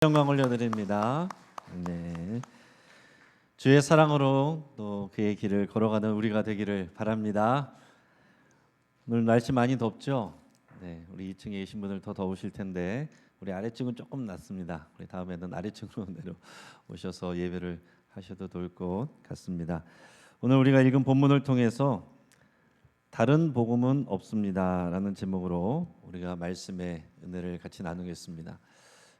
영광 올려드립니다. 네, 주의 사랑으로 또 그의 길을 걸어가는 우리가 되기를 바랍니다. 오늘 날씨 많이 덥죠? 네, 우리 2층에 계신 분들 더 더우실 텐데 우리 아래층은 조금 낫습니다. 우리 다음에는 아래층으로 내려오셔서 예배를 하셔도 좋을 것 같습니다. 오늘 우리가 읽은 본문을 통해서 다른 복음은 없습니다라는 제목으로 우리가 말씀의 은혜를 같이 나누겠습니다.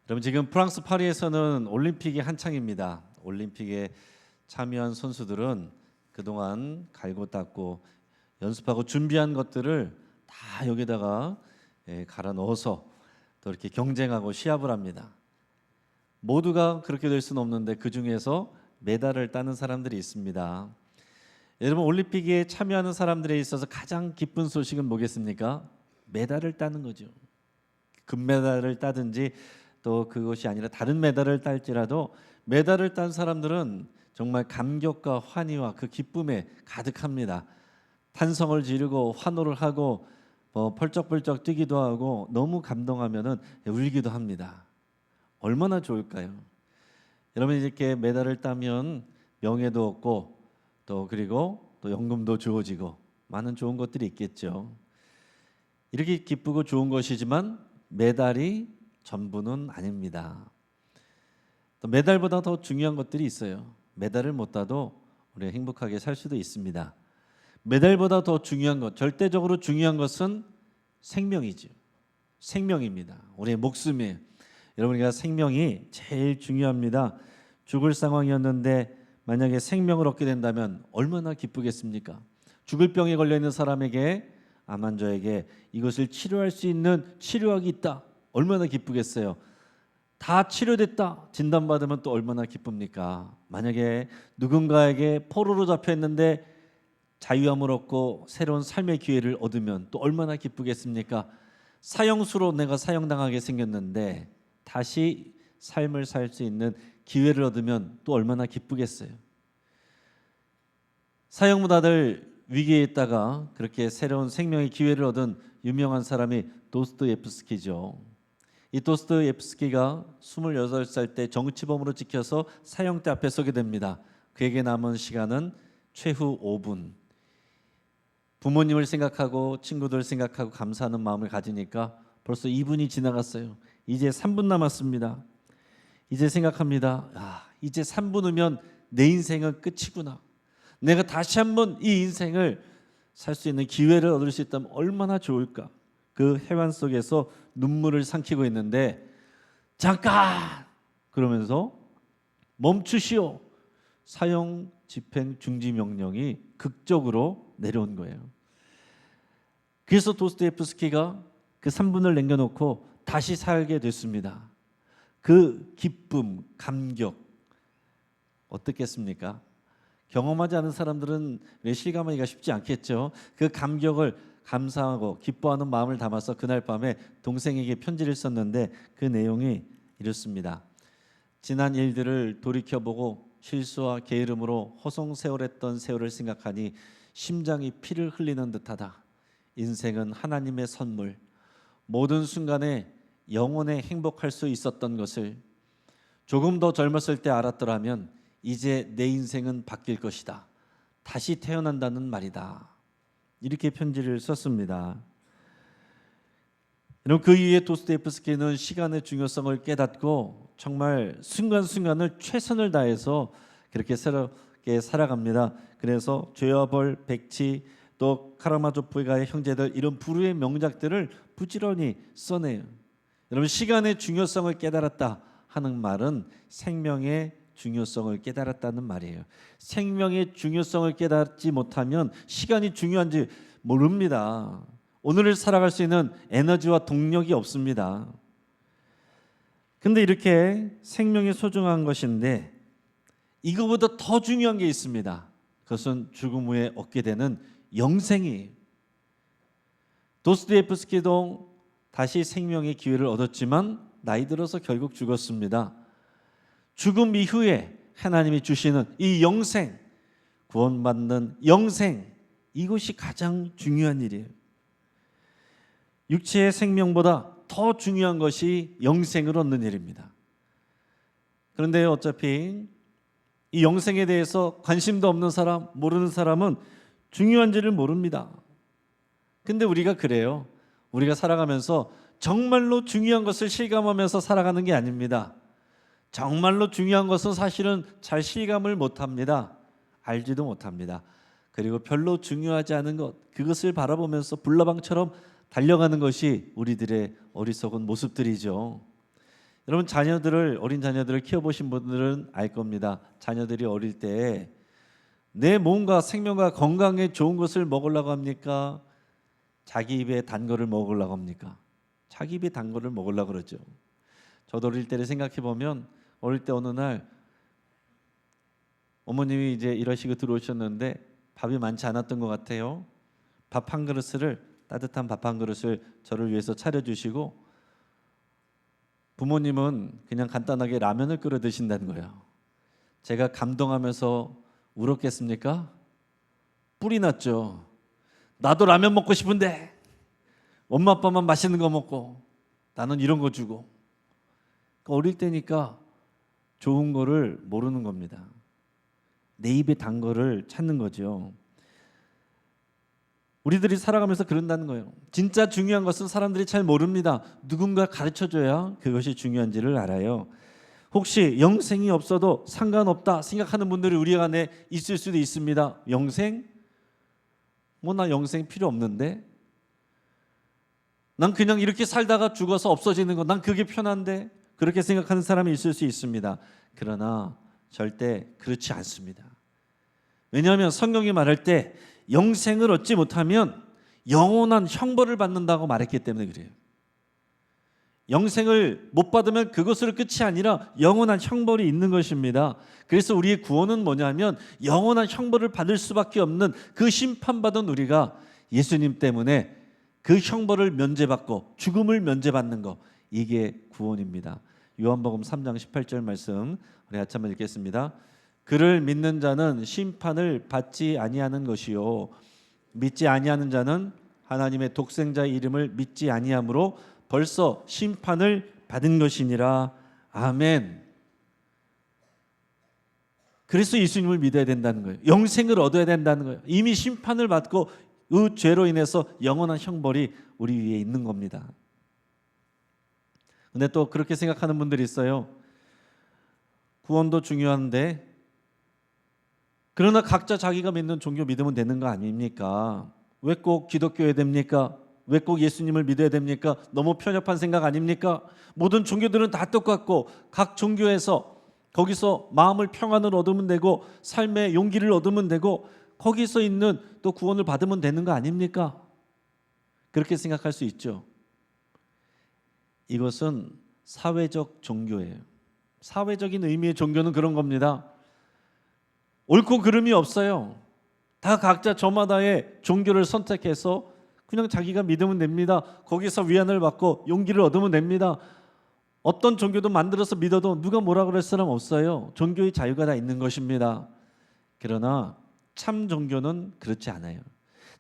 여러분, 지금 프랑스 파리에서는 올림픽이 한창입니다. 올림픽에 참여한 선수들은 그동안 갈고 닦고 연습하고 준비한 것들을 다 여기다가 갈아 넣어서 또 이렇게 경쟁하고 시합을 합니다. 모두가 그렇게 될 수는 없는데 그 중에서 메달을 따는 사람들이 있습니다. 여러분, 올림픽에 참여하는 사람들에 있어서 가장 기쁜 소식은 뭐겠습니까? 메달을 따는 거죠. 금메달을 따든지 또 그것이 아니라 다른 메달을 딸지라도 메달을 딴 사람들은 정말 감격과 환희와 그 기쁨에 가득합니다. 탄성을 지르고 환호를 하고 펄쩍펄쩍 뛰기도 하고 너무 감동하면은 울기도 합니다. 얼마나 좋을까요? 여러분, 이렇게 메달을 따면 명예도 얻고 그리고 연금도 주어지고 많은 좋은 것들이 있겠죠. 이렇게 기쁘고 좋은 것이지만 메달이 전부는 아닙니다. 또 메달보다 더 중요한 것들이 있어요. 메달을 못 따도 우리가 행복하게 살 수도 있습니다. 메달보다 더 중요한 것, 절대적으로 중요한 것은 생명이죠. 생명입니다. 우리의 목숨이에요. 여러분과 생명이 제일 중요합니다. 죽을 상황이었는데 만약에 생명을 얻게 된다면 얼마나 기쁘겠습니까? 죽을 병에 걸려 있는 사람에게, 암 환자에게 이것을 치료할 수 있는 치료약이 있다. 얼마나 기쁘겠어요. 다 치료됐다 진단받으면 또 얼마나 기쁩니까? 만약에 누군가에게 포로로 잡혀있는데 자유함을 얻고 새로운 삶의 기회를 얻으면 또 얼마나 기쁘겠습니까? 사형수로 내가 사형당하게 생겼는데 다시 삶을 살 수 있는 기회를 얻으면 또 얼마나 기쁘겠어요. 사형무다들 위기에 있다가 그렇게 새로운 생명의 기회를 얻은 유명한 사람이 도스토옙스키죠. 이 도스토옙스키가 28살 때 정치범으로 찍혀서 사형대 앞에 서게 됩니다. 그에게 남은 시간은 최후 5분. 부모님을 생각하고 친구들 생각하고 감사하는 마음을 가지니까 벌써 2분이 지나갔어요. 이제 3분 남았습니다. 이제 생각합니다. 이제 3분 후면 내 인생은 끝이구나. 내가 다시 한번 이 인생을 살 수 있는 기회를 얻을 수 있다면 얼마나 좋을까. 그 해환 속에서 눈물을 삼키고 있는데 잠깐! 그러면서 멈추시오. 사형 집행 중지 명령이 극적으로 내려온 거예요. 그래서 도스토옙스키가 그 3분을 남겨놓고 다시 살게 됐습니다. 그 기쁨, 감격 어떻겠습니까? 경험하지 않은 사람들은 실감하기가 쉽지 않겠죠. 그 감격을 감사하고 기뻐하는 마음을 담아서 그날 밤에 동생에게 편지를 썼는데 그 내용이 이렇습니다. 지난 일들을 돌이켜보고 실수와 게으름으로 허송세월했던 세월을 생각하니 심장이 피를 흘리는 듯하다. 인생은 하나님의 선물. 모든 순간에 영원히 행복할 수 있었던 것을 조금 더 젊었을 때 알았더라면 이제 내 인생은 바뀔 것이다. 다시 태어난다는 말이다. 이렇게 편지를 썼습니다. 그 이후에 도스토옙스키는 시간의 중요성을 깨닫고 정말 순간순간을 최선을 다해서 그렇게 새롭게 살아갑니다. 그래서 죄와 벌, 백치, 또 카라마조프가의 형제들 이런 불후의 명작들을 부지런히 써내요. 여러분, 시간의 중요성을 깨달았다 하는 말은 생명의 중요성을 깨달았다는 말이에요. 생명의 중요성을 깨닫지 못하면 시간이 중요한지 모릅니다. 오늘을 살아갈 수 있는 에너지와 동력이 없습니다. 근데 이렇게 생명이 소중한 것인데 이거보다 더 중요한 게 있습니다. 그것은 죽음 후에 얻게 되는 영생이에요. 도스토옙스키도 다시 생명의 기회를 얻었지만 나이 들어서 결국 죽었습니다. 죽음 이후에 하나님이 주시는 이 영생, 구원받는 영생, 이것이 가장 중요한 일이에요. 육체의 생명보다 더 중요한 것이 영생을 얻는 일입니다. 그런데 어차피 이 영생에 대해서 관심도 없는 사람, 모르는 사람은 중요한지를 모릅니다. 근데 우리가 그래요. 우리가 살아가면서 정말로 중요한 것을 실감하면서 살아가는 게 아닙니다. 정말로 중요한 것은 사실은 잘 실감을 못합니다. 알지도 못합니다. 그리고 별로 중요하지 않은 것, 그것을 바라보면서 불나방처럼 달려가는 것이 우리들의 어리석은 모습들이죠. 여러분, 어린 자녀들을 키워보신 분들은 알 겁니다. 자녀들이 어릴 때 내 몸과 생명과 건강에 좋은 것을 먹으려고 합니까? 자기 입에 단 거를 먹으려고 합니까? 자기 입에 단 거를 먹으려고 그러죠. 저도 어릴 때를 생각해 보면, 어릴 때 어느 날 어머님이 이제 일하시고 들어오셨는데 밥이 많지 않았던 것 같아요. 따뜻한 밥 한 그릇을 저를 위해서 차려주시고, 부모님은 그냥 간단하게 라면을 끓여 드신다는 거예요. 제가 감동하면서 울었겠습니까? 뿔이 났죠. 나도 라면 먹고 싶은데 엄마 아빠만 맛있는 거 먹고 나는 이런 거 주고. 어릴 때니까 좋은 거를 모르는 겁니다. 내 입에 단 거를 찾는 거죠. 우리들이 살아가면서 그런다는 거예요. 진짜 중요한 것은 사람들이 잘 모릅니다. 누군가 가르쳐줘야 그것이 중요한지를 알아요. 혹시 영생이 없어도 상관없다 생각하는 분들이 우리 안에 있을 수도 있습니다. 영생? 나 영생 필요 없는데? 난 그냥 이렇게 살다가 죽어서 없어지는 거, 난 그게 편한데? 그렇게 생각하는 사람이 있을 수 있습니다. 그러나 절대 그렇지 않습니다. 왜냐하면 성경이 말할 때 영생을 얻지 못하면 영원한 형벌을 받는다고 말했기 때문에 그래요. 영생을 못 받으면 그것으로 끝이 아니라 영원한 형벌이 있는 것입니다. 그래서 우리의 구원은 뭐냐면 영원한 형벌을 받을 수밖에 없는 그 심판받은 우리가 예수님 때문에 그 형벌을 면제받고 죽음을 면제받는 것, 이게 구원입니다. 요한복음 3장 18절 말씀 우리 같이 한번 읽겠습니다. 그를 믿는 자는 심판을 받지 아니하는 것이요 믿지 아니하는 자는 하나님의 독생자의 이름을 믿지 아니하므로 벌써 심판을 받은 것이니라. 아멘. 그래서 예수님을 믿어야 된다는 거예요. 영생을 얻어야 된다는 거예요. 이미 심판을 받고 그 죄로 인해서 영원한 형벌이 우리 위에 있는 겁니다. 근데 또 그렇게 생각하는 분들이 있어요. 구원도 중요한데 그러나 각자 자기가 믿는 종교 믿으면 되는 거 아닙니까? 왜 꼭 기독교여야 됩니까? 왜 꼭 예수님을 믿어야 됩니까? 너무 편협한 생각 아닙니까? 모든 종교들은 다 똑같고 각 종교에서 거기서 마음을 평안을 얻으면 되고 삶의 용기를 얻으면 되고 거기서 있는 또 구원을 받으면 되는 거 아닙니까? 그렇게 생각할 수 있죠. 이것은 사회적 종교예요. 사회적인 의미의 종교는 그런 겁니다. 옳고 그름이 없어요. 다 각자 저마다의 종교를 선택해서 그냥 자기가 믿으면 됩니다. 거기서 위안을 받고 용기를 얻으면 됩니다. 어떤 종교도 만들어서 믿어도 누가 뭐라 그럴 사람 없어요. 종교의 자유가 다 있는 것입니다. 그러나 참 종교는 그렇지 않아요.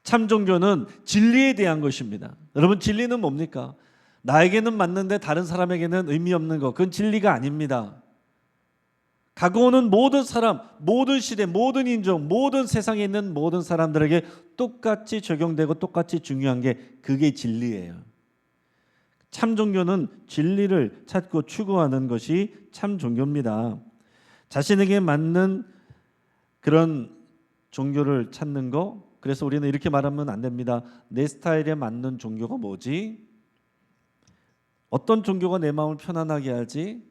참 종교는 진리에 대한 것입니다. 여러분, 진리는 뭡니까? 나에게는 맞는데 다른 사람에게는 의미 없는 것, 그건 진리가 아닙니다. 다가오는 모든 사람, 모든 시대, 모든 인종, 모든 세상에 있는 모든 사람들에게 똑같이 적용되고 똑같이 중요한 게 그게 진리예요. 참 종교는 진리를 찾고 추구하는 것이 참 종교입니다. 자신에게 맞는 그런 종교를 찾는 거, 그래서 우리는 이렇게 말하면 안 됩니다. 내 스타일에 맞는 종교가 뭐지? 어떤 종교가 내 마음을 편안하게 하지?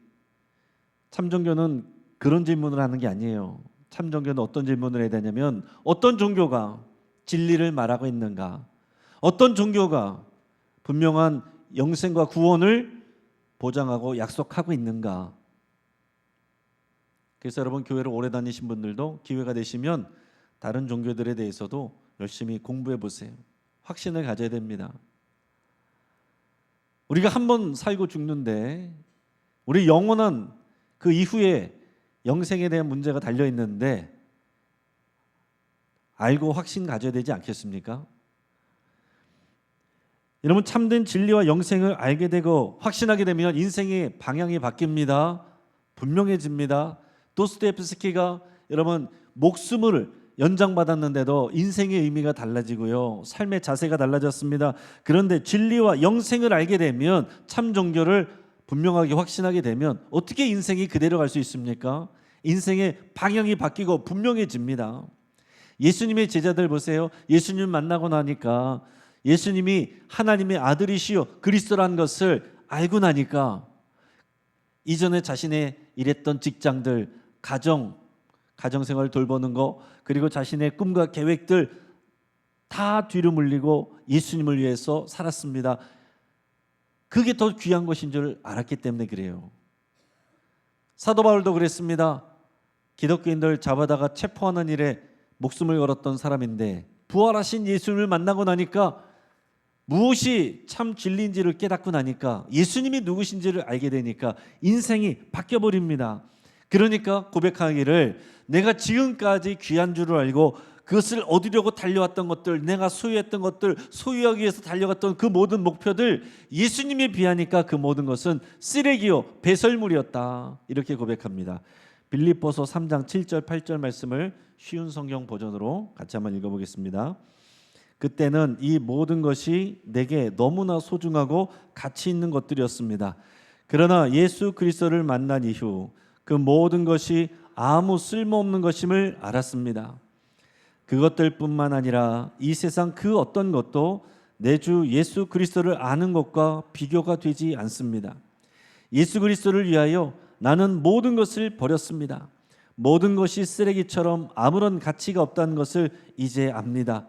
참 종교는 그런 질문을 하는 게 아니에요. 참 종교는 어떤 질문을 해야 되냐면 어떤 종교가 진리를 말하고 있는가? 어떤 종교가 분명한 영생과 구원을 보장하고 약속하고 있는가? 그래서 여러분, 교회를 오래 다니신 분들도 기회가 되시면 다른 종교들에 대해서도 열심히 공부해 보세요. 확신을 가져야 됩니다. 우리가 한 번 살고 죽는데 우리 영원한 그 이후에 영생에 대한 문제가 달려 있는데 알고 확신 가져야 되지 않겠습니까? 여러분, 참된 진리와 영생을 알게 되고 확신하게 되면 인생의 방향이 바뀝니다. 분명해집니다. 도스토옙스키가 여러분 목숨을 연장받았는데도 인생의 의미가 달라지고요, 삶의 자세가 달라졌습니다. 그런데 진리와 영생을 알게 되면, 참 종교를 분명하게 확신하게 되면 어떻게 인생이 그대로 갈 수 있습니까? 인생의 방향이 바뀌고 분명해집니다. 예수님의 제자들 보세요. 예수님 만나고 나니까, 예수님이 하나님의 아들이시요 그리스도라는 것을 알고 나니까 이전에 자신의 일했던 직장들, 가정생활 돌보는 거, 그리고 자신의 꿈과 계획들 다 뒤로 물리고 예수님을 위해서 살았습니다. 그게 더 귀한 것인 줄 알았기 때문에 그래요. 사도 바울도 그랬습니다. 기독교인들 잡아다가 체포하는 일에 목숨을 걸었던 사람인데, 부활하신 예수님을 만나고 나니까, 무엇이 참 진리인지를 깨닫고 나니까, 예수님이 누구신지를 알게 되니까 인생이 바뀌어버립니다. 그러니까 고백하기를, 내가 지금까지 귀한 줄을 알고 그것을 얻으려고 달려왔던 것들, 내가 소유했던 것들, 소유하기 위해서 달려갔던 그 모든 목표들, 예수님에 비하니까 그 모든 것은 쓰레기요 배설물이었다, 이렇게 고백합니다. 빌립보서 3장 7절 8절 말씀을 쉬운 성경 버전으로 같이 한번 읽어보겠습니다. 그때는 이 모든 것이 내게 너무나 소중하고 가치 있는 것들이었습니다. 그러나 예수 그리스도를 만난 이후 그 모든 것이 아무 쓸모없는 것임을 알았습니다. 그것들뿐만 아니라 이 세상 그 어떤 것도 내 주 예수 그리스도를 아는 것과 비교가 되지 않습니다. 예수 그리스도를 위하여 나는 모든 것을 버렸습니다. 모든 것이 쓰레기처럼 아무런 가치가 없다는 것을 이제 압니다.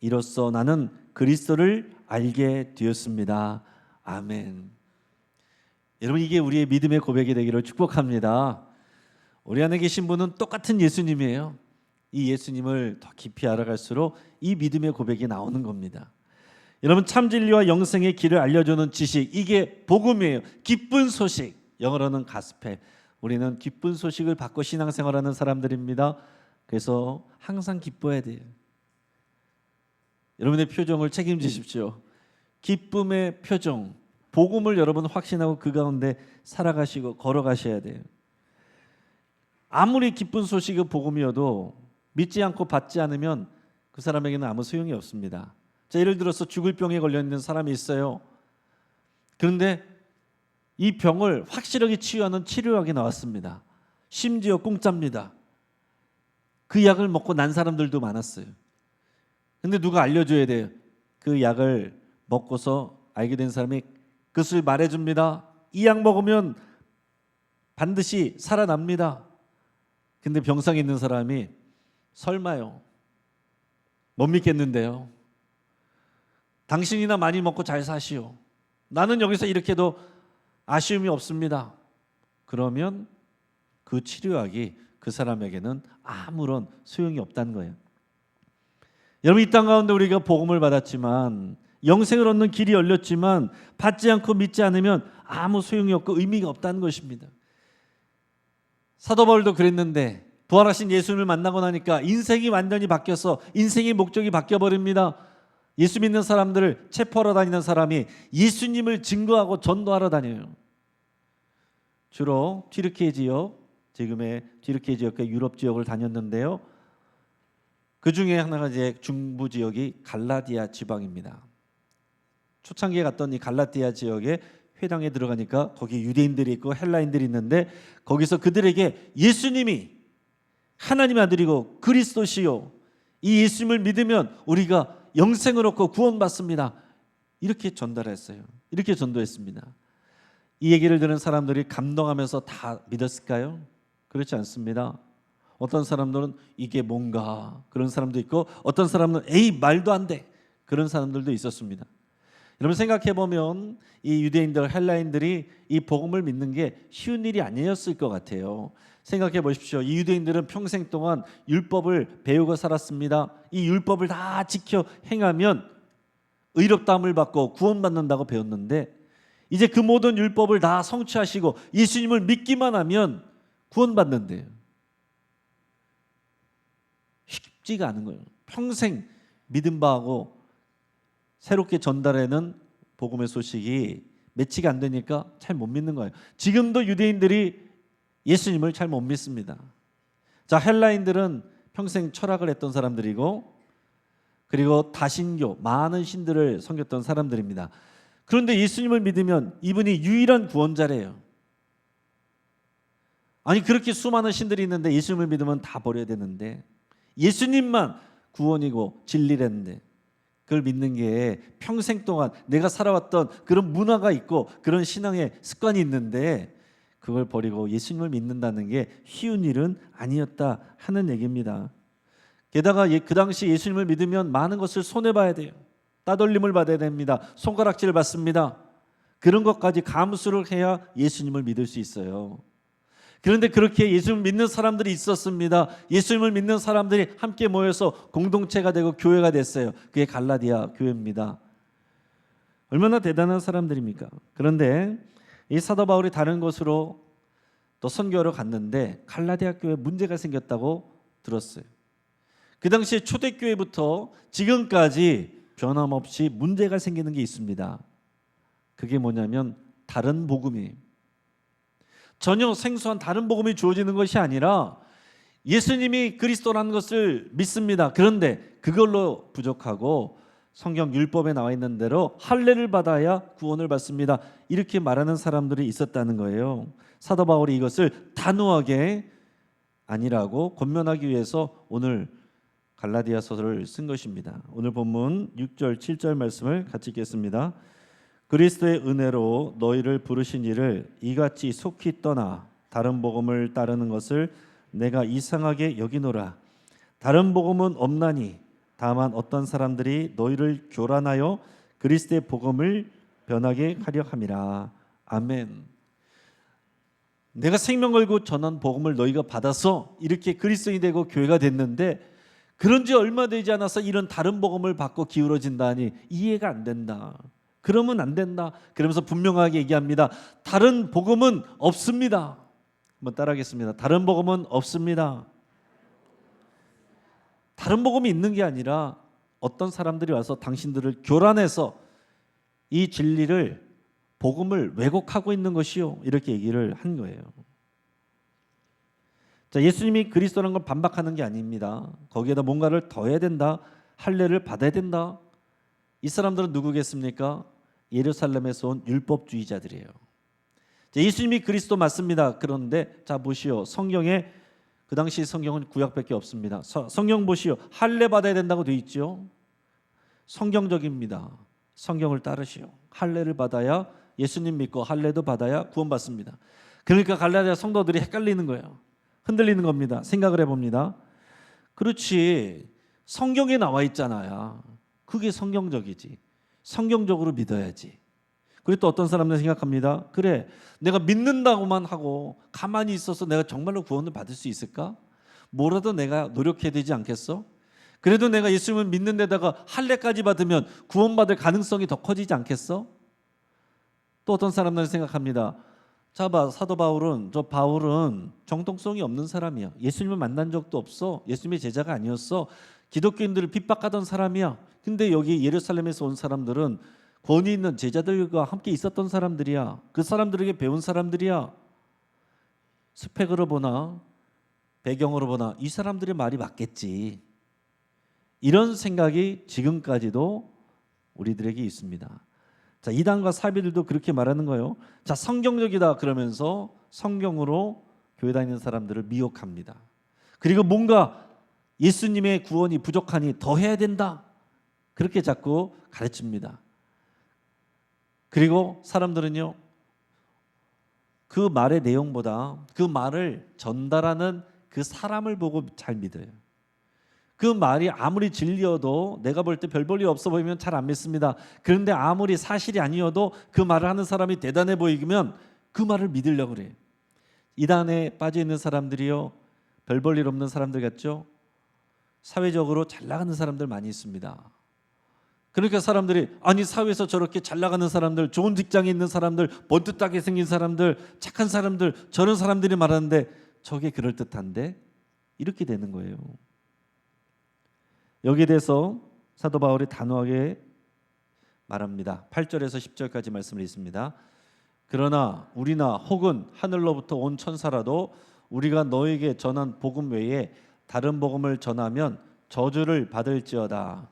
이로써 나는 그리스도를 알게 되었습니다. 아멘. 여러분, 이게 우리의 믿음의 고백이 되기를 축복합니다. 우리 안에 계신 분은 똑같은 예수님이에요. 이 예수님을 더 깊이 알아갈수록 이 믿음의 고백이 나오는 겁니다. 여러분, 참 진리와 영생의 길을 알려주는 지식, 이게 복음이에요. 기쁜 소식, 영어로는 가스펠. 우리는 기쁜 소식을 받고 신앙생활하는 사람들입니다. 그래서 항상 기뻐야 돼요. 여러분의 표정을 책임지십시오. 기쁨의 표정, 복음을 여러분 확신하고 그 가운데 살아가시고 걸어가셔야 돼요. 아무리 기쁜 소식이 복음이어도 믿지 않고 받지 않으면 그 사람에게는 아무 소용이 없습니다. 자, 예를 들어서 죽을 병에 걸려 있는 사람이 있어요. 그런데 이 병을 확실하게 치유하는 치료약이 나왔습니다. 심지어 공짜입니다. 그 약을 먹고 난 사람들도 많았어요. 근데 누가 알려줘야 돼요. 그 약을 먹고서 알게 된 사람이 그것을 말해줍니다. 이 약 먹으면 반드시 살아납니다. 근데 병상에 있는 사람이 설마요, 못 믿겠는데요, 당신이나 많이 먹고 잘 사시오, 나는 여기서 이렇게도 아쉬움이 없습니다. 그러면 그 치료약이 그 사람에게는 아무런 소용이 없다는 거예요. 여러분, 이 땅 가운데 우리가 복음을 받았지만, 영생을 얻는 길이 열렸지만 받지 않고 믿지 않으면 아무 소용이 없고 의미가 없다는 것입니다. 사도 바울도 그랬는데, 부활하신 예수님을 만나고 나니까 인생이 완전히 바뀌어서 인생의 목적이 바뀌어버립니다. 예수 믿는 사람들을 체포하러 다니는 사람이 예수님을 증거하고 전도하러 다녀요. 주로 튀르키예 지역, 지금의 튀르키예 지역과 유럽 지역을 다녔는데요, 그 중에 하나가 이제 중부 지역이 갈라디아 지방입니다. 초창기에 갔던 이 갈라디아 지역에 회당에 들어가니까 거기 유대인들이 있고 헬라인들이 있는데, 거기서 그들에게 예수님이 하나님의 아들이고 그리스도시요, 이 예수님을 믿으면 우리가 영생을 얻고 구원받습니다, 이렇게 전달했어요. 이렇게 전도했습니다. 이 얘기를 들은 사람들이 감동하면서 다 믿었을까요? 그렇지 않습니다. 어떤 사람들은 이게 뭔가, 그런 사람도 있고, 어떤 사람은 에이 말도 안 돼, 그런 사람들도 있었습니다. 여러분, 생각해보면 이 유대인들, 헬라인들이 이 복음을 믿는 게 쉬운 일이 아니었을 것 같아요. 생각해 보십시오. 이 유대인들은 평생 동안 율법을 배우고 살았습니다. 이 율법을 다 지켜 행하면 의롭다함을 받고 구원받는다고 배웠는데, 이제 그 모든 율법을 다 성취하시고 예수님을 믿기만 하면 구원받는데요. 쉽지가 않은 거예요. 평생 믿음 바하고 새롭게 전달하는 복음의 소식이 매치가 안 되니까 잘 못 믿는 거예요. 지금도 유대인들이 예수님을 잘 못 믿습니다. 자, 헬라인들은 평생 철학을 했던 사람들이고 그리고 다신교, 많은 신들을 섬겼던 사람들입니다. 그런데 예수님을 믿으면 이분이 유일한 구원자래요. 아니, 그렇게 수많은 신들이 있는데 예수님을 믿으면 다 버려야 되는데 예수님만 구원이고 진리랬는데 그걸 믿는 게 평생 동안 내가 살아왔던 그런 문화가 있고 그런 신앙의 습관이 있는데 그걸 버리고 예수님을 믿는다는 게 쉬운 일은 아니었다 하는 얘기입니다. 게다가 그 당시 예수님을 믿으면 많은 것을 손해봐야 돼요. 따돌림을 받아야 됩니다. 손가락질을 받습니다. 그런 것까지 감수를 해야 예수님을 믿을 수 있어요. 그런데 그렇게 예수님을 믿는 사람들이 있었습니다. 예수님을 믿는 사람들이 함께 모여서 공동체가 되고 교회가 됐어요. 그게 갈라디아 교회입니다. 얼마나 대단한 사람들입니까? 그런데 이 사도 바울이 다른 곳으로 또 선교하러 갔는데 갈라디아 교회에 문제가 생겼다고 들었어요. 그 당시에 초대교회부터 지금까지 변함없이 문제가 생기는 게 있습니다. 그게 뭐냐면 다른 복음이에요. 전혀 생소한 다른 복음이 주어지는 것이 아니라 예수님이 그리스도라는 것을 믿습니다. 그런데 그걸로 부족하고 성경 율법에 나와 있는 대로 할례를 받아야 구원을 받습니다. 이렇게 말하는 사람들이 있었다는 거예요. 사도 바울이 이것을 단호하게 아니라고 권면하기 위해서 오늘 갈라디아서를 쓴 것입니다. 오늘 본문 6절 7절 말씀을 같이 읽겠습니다. 그리스도의 은혜로 너희를 부르신 이를 이같이 속히 떠나 다른 복음을 따르는 것을 내가 이상하게 여기노라. 다른 복음은 없나니 다만 어떤 사람들이 너희를 교란하여 그리스도의 복음을 변하게 하려 함이라. 아멘. 내가 생명 걸고 전한 복음을 너희가 받아서 이렇게 그리스도인이 되고 교회가 됐는데 그런 지 얼마 되지 않아서 이런 다른 복음을 받고 기울어진다니 이해가 안 된다. 그러면 안 된다. 그러면서 분명하게 얘기합니다. 다른 복음은 없습니다. 한번 따라하겠습니다. 다른 복음은 없습니다. 다른 복음이 있는 게 아니라 어떤 사람들이 와서 당신들을 교란해서 이 진리를 복음을 왜곡하고 있는 것이요. 이렇게 얘기를 한 거예요. 자, 예수님이 그리스도라는 걸 반박하는 게 아닙니다. 거기에다 뭔가를 더해야 된다. 할례를 받아야 된다. 이 사람들은 누구겠습니까? 예루살렘에서 온 율법주의자들이에요. 자, 예수님이 그리스도 맞습니다. 그런데 자 보시오. 성경에 그 당시 성경은 구약밖에 없습니다. 성경 보시오. 할례 받아야 된다고 돼 있죠. 성경적입니다. 성경을 따르시오. 할례를 받아야 예수님 믿고 할례도 받아야 구원받습니다. 그러니까 갈라디아 성도들이 헷갈리는 거예요. 흔들리는 겁니다. 생각을 해봅니다. 그렇지. 성경에 나와 있잖아요. 그게 성경적이지. 성경적으로 믿어야지. 그리고 또 어떤 사람들은 생각합니다. 그래, 내가 믿는다고만 하고 가만히 있어서 내가 정말로 구원을 받을 수 있을까? 뭐라도 내가 노력해야 되지 않겠어? 그래도 내가 예수님을 믿는 데다가 할례까지 받으면 구원받을 가능성이 더 커지지 않겠어? 또 어떤 사람들은 생각합니다. 자 봐, 사도 바울은 정통성이 없는 사람이야. 예수님을 만난 적도 없어. 예수님의 제자가 아니었어. 기독교인들을 핍박하던 사람이야. 근데 여기 예루살렘에서 온 사람들은 권위 있는 제자들과 함께 있었던 사람들이야. 그 사람들에게 배운 사람들이야. 스펙으로 보나 배경으로 보나 이 사람들의 말이 맞겠지. 이런 생각이 지금까지도 우리들에게 있습니다. 자, 이단과 사비들도 그렇게 말하는 거예요. 자, 성경적이다 그러면서 성경으로 교회 다니는 사람들을 미혹합니다. 그리고 뭔가 예수님의 구원이 부족하니 더 해야 된다. 그렇게 자꾸 가르칩니다. 그리고 사람들은요, 그 말의 내용보다 그 말을 전달하는 그 사람을 보고 잘 믿어요. 그 말이 아무리 진리여도 내가 볼 때 별 볼 일 없어 보이면 잘 안 믿습니다. 그런데 아무리 사실이 아니어도 그 말을 하는 사람이 대단해 보이면 그 말을 믿으려고 그래요. 이단에 빠져 있는 사람들이요, 별 볼 일 없는 사람들 같죠? 사회적으로 잘 나가는 사람들 많이 있습니다. 그러니까 사람들이 아니 사회에서 저렇게 잘 나가는 사람들, 좋은 직장에 있는 사람들, 번듯하게 생긴 사람들, 착한 사람들, 저런 사람들이 말하는데 저게 그럴듯한데? 이렇게 되는 거예요. 여기에 대해서 사도 바울이 단호하게 말합니다. 8절에서 10절까지 말씀을 읽습니다. 그러나 우리나 혹은 하늘로부터 온 천사라도 우리가 너에게 전한 복음 외에 다른 복음을 전하면 저주를 받을지어다.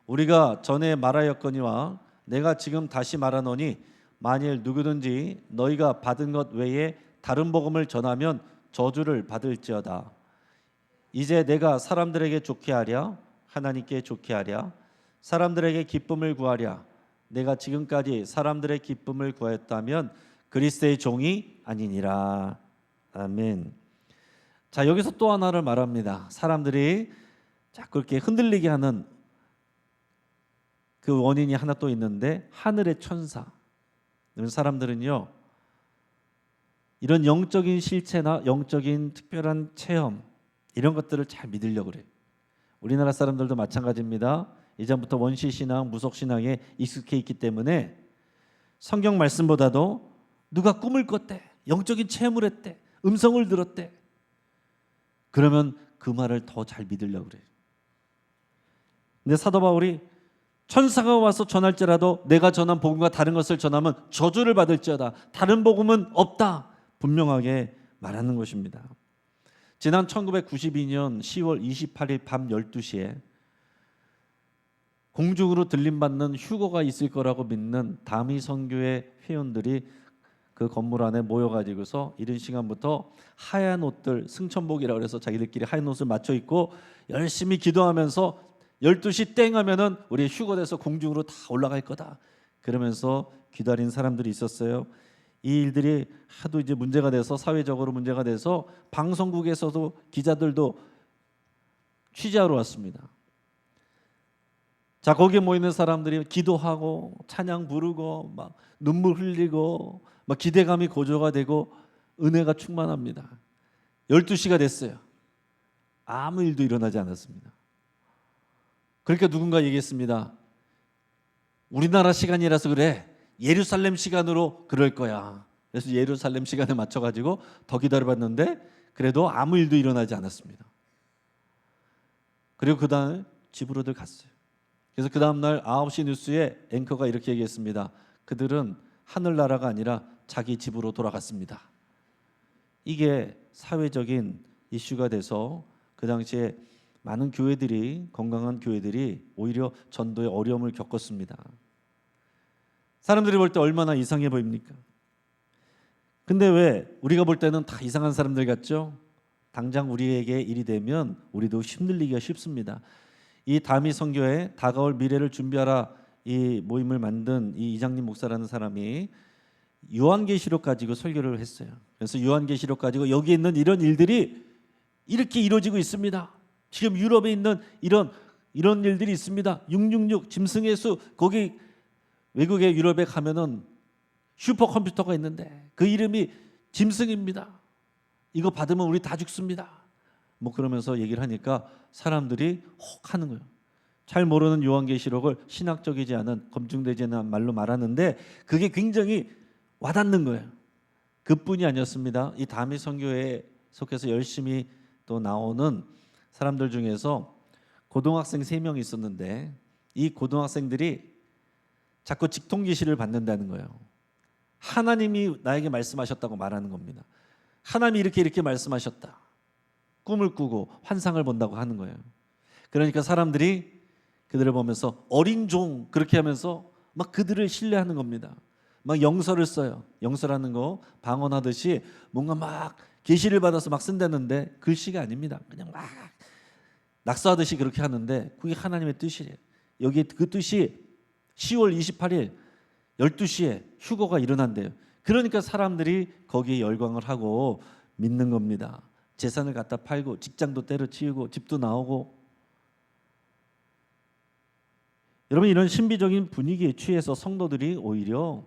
우리가 전에 말하였거니와 내가 지금 다시 말하노니 만일 누구든지 너희가 받은 것 외에 다른 복음을 전하면 저주를 받을지어다. 이제 내가 사람들에게 좋게 하랴 하나님께 좋게 하랴 사람들에게 기쁨을 구하랴 내가 지금까지 사람들의 기쁨을 구하였다면 그리스도의 종이 아니니라. 아멘. 자, 여기서 또 하나를 말합니다. 사람들이 자꾸 이렇게 흔들리게 하는 그 원인이 하나 또 있는데 하늘의 천사. 사람들은요 이런 영적인 실체나 영적인 특별한 체험 이런 것들을 잘 믿으려고 그래요. 우리나라 사람들도 마찬가지입니다. 이전부터 원시신앙, 무속신앙에 익숙해 있기 때문에 성경 말씀보다도 누가 꿈을 꿨대, 영적인 체험을 했대, 음성을 들었대, 그러면 그 말을 더 잘 믿으려고 그래요. 근데 사도 바울이 천사가 와서 전할지라도 내가 전한 복음과 다른 것을 전하면 저주를 받을지어다. 다른 복음은 없다. 분명하게 말하는 것입니다. 지난 1992년 10월 28일 밤 12시에 공중으로 들림받는 휴거가 있을 거라고 믿는 다미 선교회 회원들이 그 건물 안에 모여가지고서 이른 시간부터 하얀 옷들, 승천복이라고 해서 자기들끼리 하얀 옷을 맞춰 입고 열심히 기도하면서 12시 땡 하면은 우리 휴거돼서 공중으로 다 올라갈 거다. 그러면서 기다린 사람들이 있었어요. 이 일들이 하도 이제 문제가 돼서 사회적으로 문제가 돼서 방송국에서도 기자들도 취재하러 왔습니다. 자, 거기에 모이는 사람들이 기도하고 찬양 부르고 막 눈물 흘리고 막 기대감이 고조가 되고 은혜가 충만합니다. 12시가 됐어요. 아무 일도 일어나지 않았습니다. 그러니까 누군가 얘기했습니다. 우리나라 시간이라서 그래. 예루살렘 시간으로 그럴 거야. 그래서 예루살렘 시간에 맞춰가지고 더 기다려봤는데 그래도 아무 일도 일어나지 않았습니다. 그리고 그 다음 집으로들 갔어요. 그래서 그 다음날 9시 뉴스에 앵커가 이렇게 얘기했습니다. 그들은 하늘나라가 아니라 자기 집으로 돌아갔습니다. 이게 사회적인 이슈가 돼서 그 당시에 많은 교회들이, 건강한 교회들이 오히려 전도에 어려움을 겪었습니다. 사람들이 볼 때 얼마나 이상해 보입니까? 근데 왜 우리가 볼 때는 다 이상한 사람들 같죠? 당장 우리에게 일이 되면 우리도 힘들리기가 쉽습니다. 이 다미 선교회 다가올 미래를 준비하라 이 모임을 만든 이 이장님 목사라는 사람이 요한계시록 가지고 설교를 했어요. 그래서 요한계시록 가지고 여기 있는 이런 일들이 이렇게 이루어지고 있습니다. 지금 유럽에 있는 이런 일들이 있습니다. 666 짐승의 수, 거기 외국의 유럽에 가면은 슈퍼컴퓨터가 있는데 그 이름이 짐승입니다. 이거 받으면 우리 다 죽습니다. 뭐 그러면서 얘기를 하니까 사람들이 혹 하는 거예요. 잘 모르는 요한계시록을 신학적이지 않은, 검증되지 않은 말로 말하는데 그게 굉장히 와닿는 거예요. 그뿐이 아니었습니다. 이 다미 선교회에 속해서 열심히 또 나오는 사람들 중에서 고등학생 3명이 있었는데 이 고등학생들이 자꾸 직통계시를 받는다는 거예요. 하나님이 나에게 말씀하셨다고 말하는 겁니다. 하나님이 이렇게 말씀하셨다. 꿈을 꾸고 환상을 본다고 하는 거예요. 그러니까 사람들이 그들을 보면서 어린 종 그렇게 하면서 막 그들을 신뢰하는 겁니다. 막 영서를 써요. 영서라는 거 방언하듯이 뭔가 막 계시를 받아서 막 쓴다는데 글씨가 아닙니다. 그냥 막 낙서하듯이 그렇게 하는데 그게 하나님의 뜻이래요. 여기 그 뜻이 10월 28일 12시에 휴거가 일어난대요. 그러니까 사람들이 거기에 열광을 하고 믿는 겁니다. 재산을 갖다 팔고 직장도 때려치우고 집도 나오고. 여러분, 이런 신비적인 분위기에 취해서 성도들이 오히려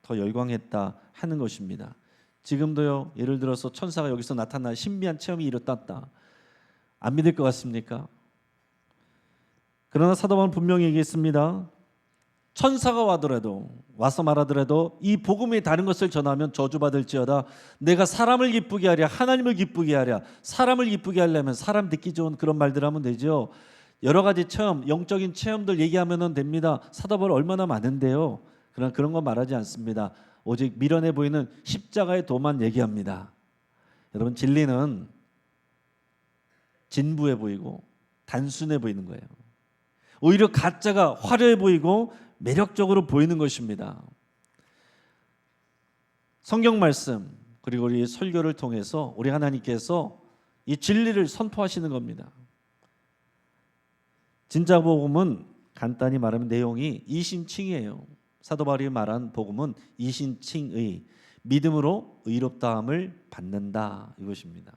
더 열광했다 하는 것입니다. 지금도요, 예를 들어서 천사가 여기서 나타나 신비한 체험이 일어났다. 안 믿을 것 같습니까? 그러나 사도 바울은 분명히 얘기했습니다. 천사가 와서 말하더라도 이 복음이 다른 것을 전하면 저주받을지어다. 내가 사람을 기쁘게 하랴 하나님을 기쁘게 하랴. 사람을 기쁘게 하려면 사람 듣기 좋은 그런 말들 하면 되죠. 여러 가지 체험, 영적인 체험들 얘기하면 됩니다. 사도 바울 얼마나 많은데요. 그러나 그런 거 말하지 않습니다. 오직 미련해 보이는 십자가의 도만 얘기합니다. 여러분, 진리는 진부해 보이고 단순해 보이는 거예요. 오히려 가짜가 화려해 보이고 매력적으로 보이는 것입니다. 성경 말씀 그리고 우리 설교를 통해서 우리 하나님께서 이 진리를 선포하시는 겁니다. 진짜 복음은 간단히 말하면 내용이 이신칭이에요. 사도 바울이 말한 복음은 이신칭의 믿음으로 의롭다함을 받는다 이것입니다.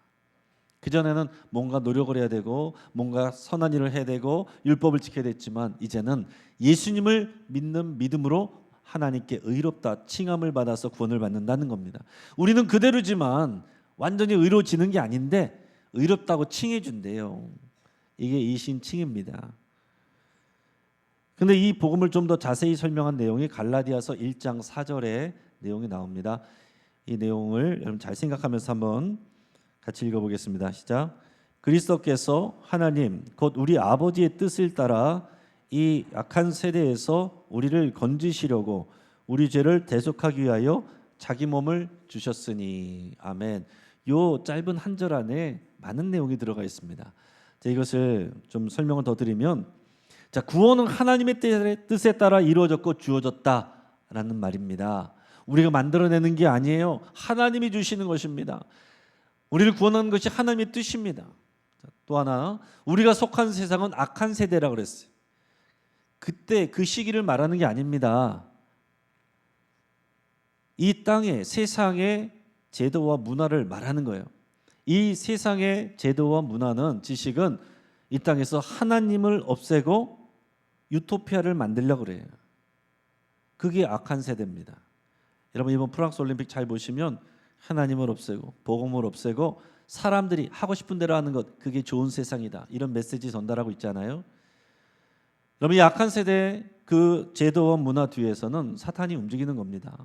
그전에는 뭔가 노력을 해야 되고 뭔가 선한 일을 해야 되고 율법을 지켜야 됐지만 이제는 예수님을 믿는 믿음으로 하나님께 의롭다 칭함을 받아서 구원을 받는다는 겁니다. 우리는 그대로지만 완전히 의로워지는 게 아닌데 의롭다고 칭해 준대요. 이게 이신칭입니다. 근데 이 복음을 좀 더 자세히 설명한 내용이 갈라디아서 1장 4절에 내용이 나옵니다. 이 내용을 여러분 잘 생각하면서 한번 같이 읽어보겠습니다. 시작. 그리스도께서 하나님 곧 우리 아버지의 뜻을 따라 이 악한 세대에서 우리를 건지시려고 우리 죄를 대속하기 위하여 자기 몸을 주셨으니. 아멘. 요 짧은 한 절 안에 많은 내용이 들어가 있습니다. 자, 이것을 좀 설명을 더 드리면, 자, 구원은 하나님의 뜻에 따라 이루어졌고 주어졌다라는 말입니다. 우리가 만들어내는 게 아니에요. 하나님이 주시는 것입니다. 우리를 구원하는 것이 하나님의 뜻입니다. 또 하나, 우리가 속한 세상은 악한 세대라고 그랬어요. 그때 그 시기를 말하는 게 아닙니다. 이 땅의 세상의 제도와 문화를 말하는 거예요. 이 세상의 제도와 문화는 지식은 이 땅에서 하나님을 없애고 유토피아를 만들려고 그래요. 그게 악한 세대입니다. 여러분 이번 프랑스 올림픽 잘 보시면 하나님을 없애고 복음을 없애고 사람들이 하고 싶은 대로 하는 것, 그게 좋은 세상이다, 이런 메시지 전달하고 있잖아요. 여러분 이 악한 세대 그 제도와 문화 뒤에서는 사탄이 움직이는 겁니다.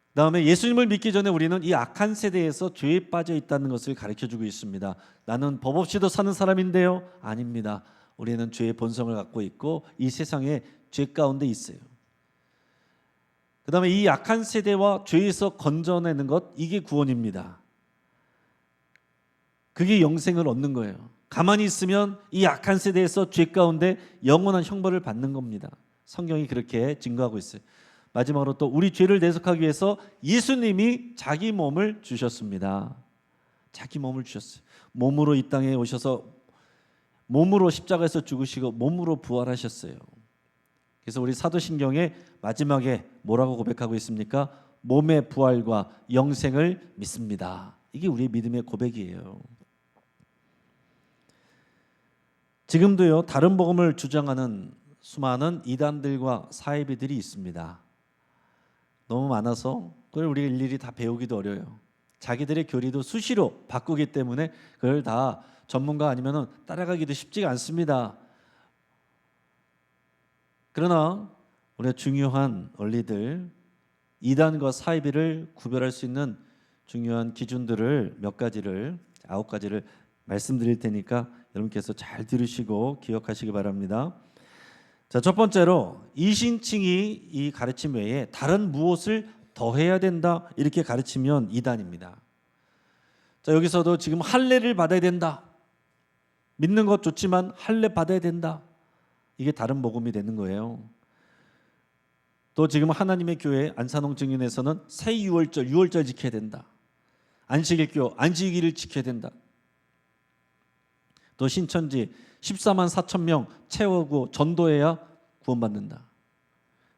그다음에 예수님을 믿기 전에 우리는 이 악한 세대에서 죄에 빠져 있다는 것을 가르쳐주고 있습니다. 나는 법 없이도 사는 사람인데요. 아닙니다. 우리는 죄의 본성을 갖고 있고 이 세상에 죄 가운데 있어요. 그다음에 이 악한 세대와 죄에서 건져내는 것, 이게 구원입니다. 그게 영생을 얻는 거예요. 가만히 있으면 이 악한 세대에서 죄 가운데 영원한 형벌을 받는 겁니다. 성경이 그렇게 증거하고 있어요. 마지막으로 또 우리 죄를 대속하기 위해서 예수님이 자기 몸을 주셨습니다. 자기 몸을 주셨어요. 몸으로 이 땅에 오셔서 몸으로 십자가에서 죽으시고 몸으로 부활하셨어요. 그래서 우리 사도신경의 마지막에 뭐라고 고백하고 있습니까? 몸의 부활과 영생을 믿습니다. 이게 우리의 믿음의 고백이에요. 지금도요, 다른 복음을 주장하는 수많은 이단들과 사이비들이 있습니다. 너무 많아서 그걸 우리가 일일이 다 배우기도 어려워요. 자기들의 교리도 수시로 바꾸기 때문에 그걸 다 전문가 아니면 따라가기도 쉽지가 않습니다. 그러나 우리가 중요한 원리들, 이단과 사이비를 구별할 수 있는 중요한 기준들을 몇 가지를, 9가지를 말씀드릴 테니까 여러분께서 잘 들으시고 기억하시기 바랍니다. 자, 첫 번째로 이신칭이 이 가르침 외에 다른 무엇을 더해야 된다, 이렇게 가르치면 이단입니다. 자, 여기서도 지금 할례를 받아야 된다, 믿는 것 좋지만 할례 받아야 된다, 이게 다른 복음이 되는 거예요. 또 지금 하나님의 교회 안산홍 증인에서는 새 유월절 지켜야 된다, 안식일교 안식일을 지켜야 된다, 또 신천지 14만 4천 명 채우고 전도해야 구원받는다.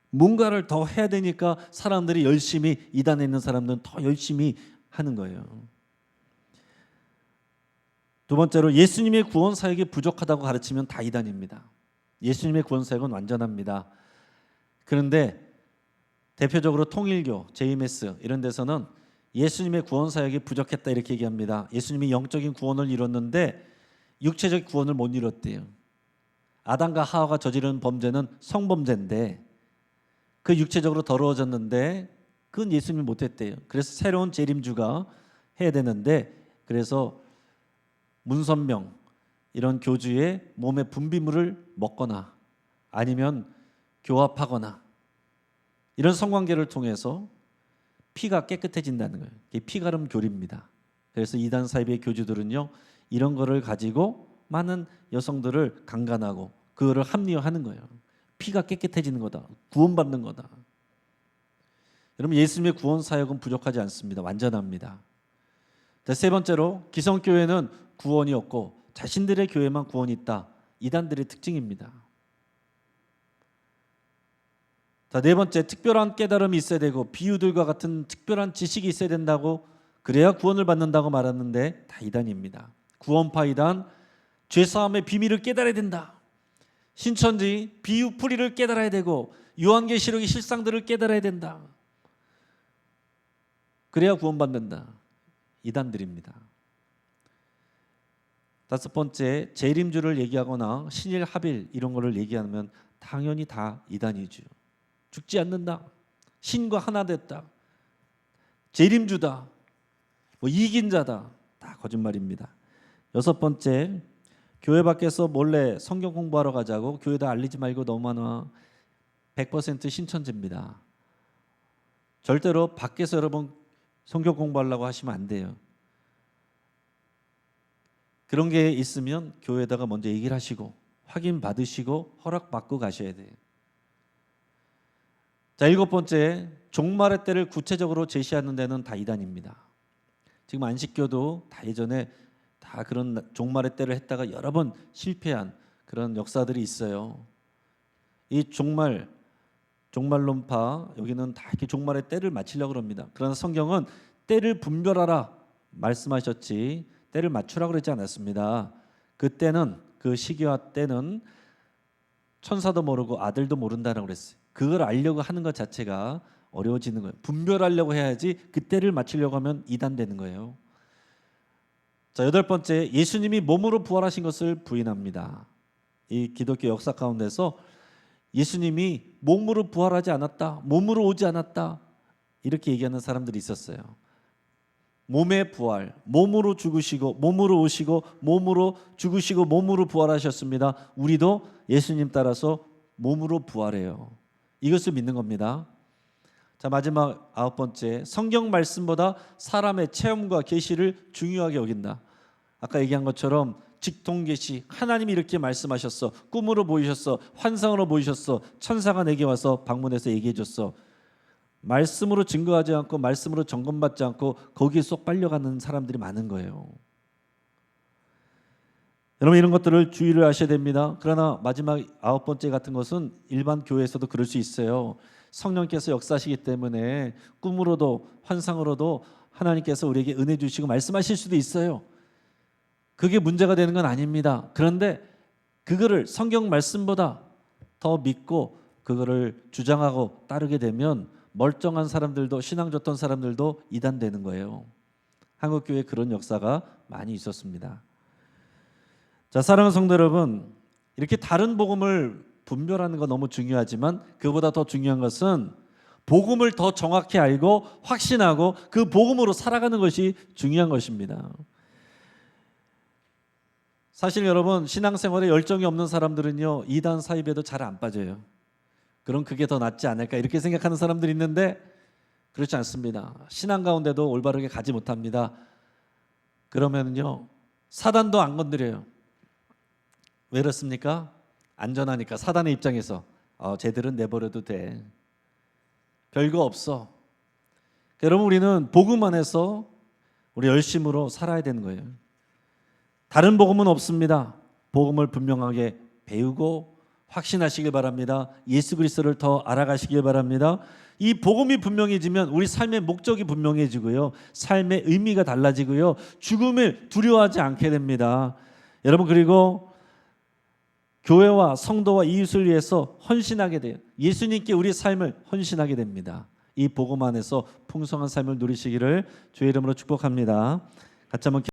뭔가를 더 해야 되니까 사람들이 열심히, 이단에 있는 사람들은 더 열심히 하는 거예요. 두 번째로 예수님의 구원 사역이 부족하다고 가르치면 다 이단입니다. 예수님의 구원 사역은 완전합니다. 그런데 대표적으로 통일교, JMS 이런 데서는 예수님의 구원 사역이 부족했다 이렇게 얘기합니다. 예수님이 영적인 구원을 이뤘는데 육체적 구원을 못 이뤘대요. 아담과 하와가 저지른 범죄는 성범죄인데 그 육체적으로 더러워졌는데 그건 예수님이 못했대요. 그래서 새로운 재림주가 해야 되는데, 그래서 문선명 이런 교주의 몸의 분비물을 먹거나 아니면 교합하거나 이런 성관계를 통해서 피가 깨끗해진다는 거예요. 이게 피가름 교리입니다. 그래서 이단 사이비의 교주들은요, 이런 거를 가지고 많은 여성들을 강간하고 그거를 합리화하는 거예요. 피가 깨끗해지는 거다. 구원받는 거다. 여러분, 예수님의 구원 사역은 부족하지 않습니다. 완전합니다. 세 번째로 기성교회는 구원이 없고 자신들의 교회만 구원이 있다. 이단들의 특징입니다. 자, 네 번째, 특별한 깨달음이 있어야 되고 비유들과 같은 특별한 지식이 있어야 된다고, 그래야 구원을 받는다고 말하는데 다 이단입니다. 구원파 이단, 죄사함의 비밀을 깨달아야 된다. 신천지 비유 풀이를 깨달아야 되고 요한계시록의 실상들을 깨달아야 된다. 그래야 구원받는다. 이단들입니다. 다섯 번째, 재림주를 얘기하거나 신일 합일 이런 거를 얘기하면 당연히 다 이단이죠. 죽지 않는다. 신과 하나 됐다. 재림주다. 이긴 자다. 다 거짓말입니다. 여섯 번째, 교회 밖에서 몰래 성경 공부하러 가자고 교회다 알리지 말고 너무나 100% 신천지입니다. 절대로 밖에서 여러분 성경 공부하려고 하시면 안 돼요. 그런 게 있으면 교회에다가 먼저 얘기를 하시고 확인 받으시고 허락 받고 가셔야 돼요. 자, 일곱 번째, 종말의 때를 구체적으로 제시하는 데는 다 이단입니다. 지금 안식교도 다 예전에 다 그런 종말의 때를 했다가 여러 번 실패한 그런 역사들이 있어요. 이 종말론파, 여기는 다 이렇게 종말의 때를 맞추려고 합니다. 그러나 성경은 때를 분별하라 말씀하셨지 때를 맞추라고 그러지 않았습니다. 그때는, 그 시기와 때는 천사도 모르고 아들도 모른다라고 그랬어요. 그걸 알려고 하는 것 자체가 어려워지는 거예요. 분별하려고 해야지 그때를 맞추려고 하면 이단되는 거예요. 자, 여덟 번째, 예수님이 몸으로 부활하신 것을 부인합니다. 이 기독교 역사 가운데서 예수님이 몸으로 부활하지 않았다, 몸으로 오지 않았다 이렇게 얘기하는 사람들이 있었어요. 몸의 부활, 몸으로 죽으시고 몸으로 오시고 몸으로 죽으시고 몸으로 부활하셨습니다. 우리도 예수님 따라서 몸으로 부활해요. 이것을 믿는 겁니다. 자, 마지막 아홉 번째, 성경 말씀보다 사람의 체험과 계시를 중요하게 여긴다. 아까 얘기한 것처럼 직통계시, 하나님이 이렇게 말씀하셨어, 꿈으로 보이셨어, 환상으로 보이셨어, 천사가 내게 와서 방문해서 얘기해 줬어. 말씀으로 증거하지 않고 말씀으로 점검받지 않고 거기에 쏙 빨려가는 사람들이 많은 거예요. 여러분, 이런 것들을 주의를 하셔야 됩니다. 그러나 마지막 아홉 번째 같은 것은 일반 교회에서도 그럴 수 있어요. 성령께서 역사하시기 때문에 꿈으로도 환상으로도 하나님께서 우리에게 은혜 주시고 말씀하실 수도 있어요. 그게 문제가 되는 건 아닙니다. 그런데 그거를 성경 말씀보다 더 믿고 그거를 주장하고 따르게 되면 멀쩡한 사람들도, 신앙 좋던 사람들도 이단되는 거예요. 한국교회에 그런 역사가 많이 있었습니다. 자, 사랑하는 성도 여러분, 이렇게 다른 복음을 분별하는 건 너무 중요하지만 그보다 더 중요한 것은 복음을 더 정확히 알고 확신하고 그 복음으로 살아가는 것이 중요한 것입니다. 사실 여러분, 신앙생활에 열정이 없는 사람들은요, 이단 사입에도 잘 안 빠져요. 그럼 그게 더 낫지 않을까 이렇게 생각하는 사람들이 있는데 그렇지 않습니다. 신앙 가운데도 올바르게 가지 못합니다. 그러면요, 사단도 안 건드려요. 왜 그렇습니까? 안전하니까. 사단의 입장에서 쟤들은 내버려도 돼, 별거 없어. 여러분, 우리는 복음 안에서 우리 열심으로 살아야 되는 거예요. 다른 복음은 없습니다. 복음을 분명하게 배우고 확신하시길 바랍니다. 예수 그리스도를 더 알아가시길 바랍니다. 이 복음이 분명해지면 우리 삶의 목적이 분명해지고요, 삶의 의미가 달라지고요, 죽음을 두려워하지 않게 됩니다. 여러분, 그리고 교회와 성도와 이웃을 위해서 헌신하게 돼요. 예수님께 우리 삶을 헌신하게 됩니다. 이 복음 안에서 풍성한 삶을 누리시기를 주의 이름으로 축복합니다. 같이 한번